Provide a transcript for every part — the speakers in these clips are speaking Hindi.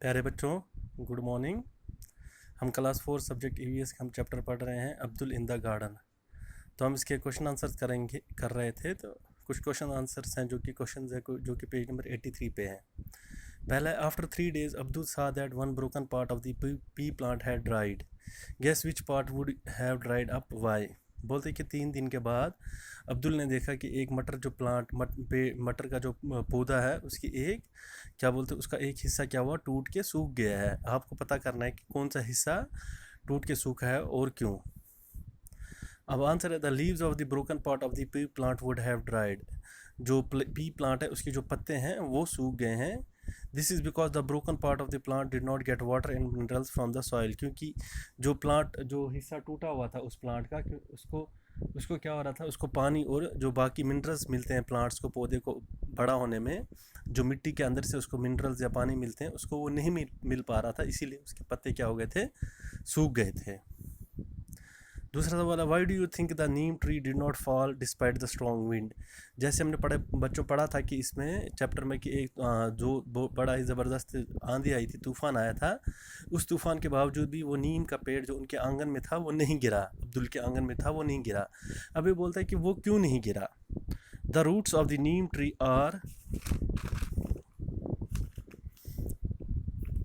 प्यारे बच्चों, गुड मॉर्निंग। हम क्लास 4 सब्जेक्ट ईवीएस के हम चैप्टर पढ़ रहे हैं अब्दुल इन द गार्डन। तो हम इसके क्वेश्चन आंसर्स कर रहे थे। तो कुछ क्वेश्चन आंसर्स हैं जो कि क्वेश्चन है जो कि पेज नंबर 83 पे हैं। पहला है, after 3 days Abdul saw that one broken part of the pea plant had dried. Guess which part would have dried up? Why? बोलते कि 3 दिन के बाद अब्दुल ने देखा कि एक मटर जो मटर का जो पौधा है उसकी एक क्या बोलते उसका एक हिस्सा क्या हुआ, टूट के सूख गया है। आपको पता करना है कि कौन सा हिस्सा टूट के सूखा है और क्यों। अब आंसर है, the leaves of the broken part of the P plant would have dried. जो पी प्लांट है उसके जो पत्ते हैं वो सूख गए हैं। This is because the broken part of the plant did not get water and minerals from the soil. क्योंकि जो हिस्सा टूटा हुआ था उस प्लांट का, उसको क्या हो रहा था, उसको पानी और जो बाकी मिनरल्स मिलते हैं प्लांट्स को, पौधे को बड़ा होने में जो मिट्टी के अंदर से उसको मिनरल्स या पानी मिलते हैं उसको वो नहीं मिल पा रहा था, इसीलिए उसके पत्ते क्या हो गए थे, सूख गए थे। दूसरा सवाल है, why do you think the neem tree did not fall despite the strong wind. जैसे हमने बच्चों पढ़ा था कि इसमें चैप्टर में कि एक जो बड़ा ही ज़बरदस्त आंधी आई थी, तूफ़ान आया था, उस तूफ़ान के बावजूद भी वो नीम का पेड़ जो उनके आंगन में था वो नहीं गिरा, अब्दुल के आंगन में था वो नहीं गिरा। अब ये बोलता है कि वो क्यों नहीं गिरा। The roots of the neem tree are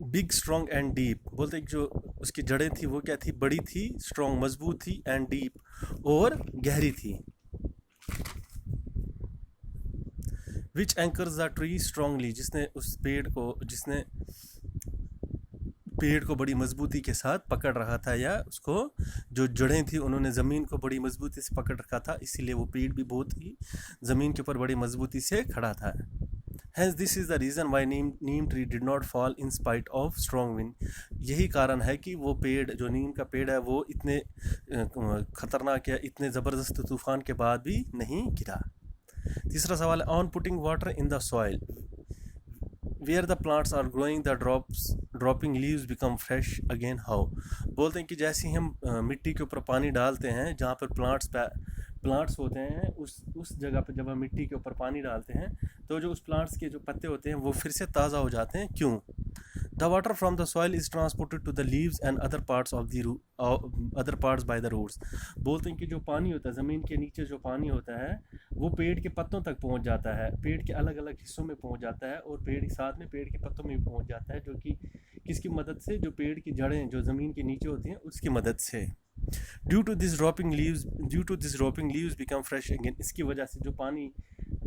big, strong and deep. बोलते जो उसकी जड़ें थी वो क्या थी, बड़ी थी, स्ट्रॉन्ग मजबूत थी, एंड डीप और गहरी थी। विच एंकर्स द ट्री स्ट्रांगली, जिसने पेड़ को बड़ी मजबूती के साथ पकड़ रहा था, या उसको जो जड़ें थी उन्होंने ज़मीन को बड़ी मजबूती से पकड़ रखा था, इसीलिए वो पेड़ भी बहुत ही ज़मीन के ऊपर बड़ी मजबूती से खड़ा था। Hence this is the reason why Neem tree did not fall in spite of strong wind. यही कारण है कि वो पेड़, जो नीम का पेड़ है, वो इतने खतरनाक या इतने ज़बरदस्त तूफ़ान के बाद भी नहीं गिरा। तीसरा सवाल है, on putting water in the soil where the plants are growing the dropping leaves become fresh again how. बोलते हैं कि जैसे ही हम मिट्टी के ऊपर पानी डालते हैं, जहाँ पर प्लांट्स होते हैं, उस जगह पर जब हम मिट्टी के ऊपर पानी डालते हैं तो जो उस प्लांट्स के जो पत्ते होते हैं वो फिर से ताज़ा हो जाते हैं। क्यों? The water from the soil is transported to the leaves and other parts by the roots. बोलते हैं कि जो पानी होता है, ज़मीन के नीचे जो पानी होता है वो पेड़ के पत्तों तक पहुंच जाता है, पेड़ के अलग अलग हिस्सों में पहुंच जाता है, और पेड़ साथ में पेड़ के पत्तों में भी पहुंच जाता है, जो कि किसकी मदद से, जो पेड़ की जड़ें जो ज़मीन के नीचे होती हैं उसकी मदद से। Due to this dropping leaves become fresh again. इसकी वजह से जो पानी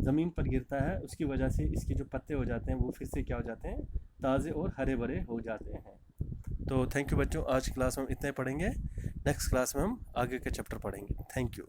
ज़मीन पर गिरता है उसकी वजह से इसके जो पत्ते हो जाते हैं वो फिर से क्या हो जाते हैं, ताज़े और हरे भरे हो जाते हैं। तो थैंक यू बच्चों, आज क्लास में इतना ही पढ़ेंगे। नेक्स्ट क्लास में हम आगे के चैप्टर पढ़ेंगे। Thank you.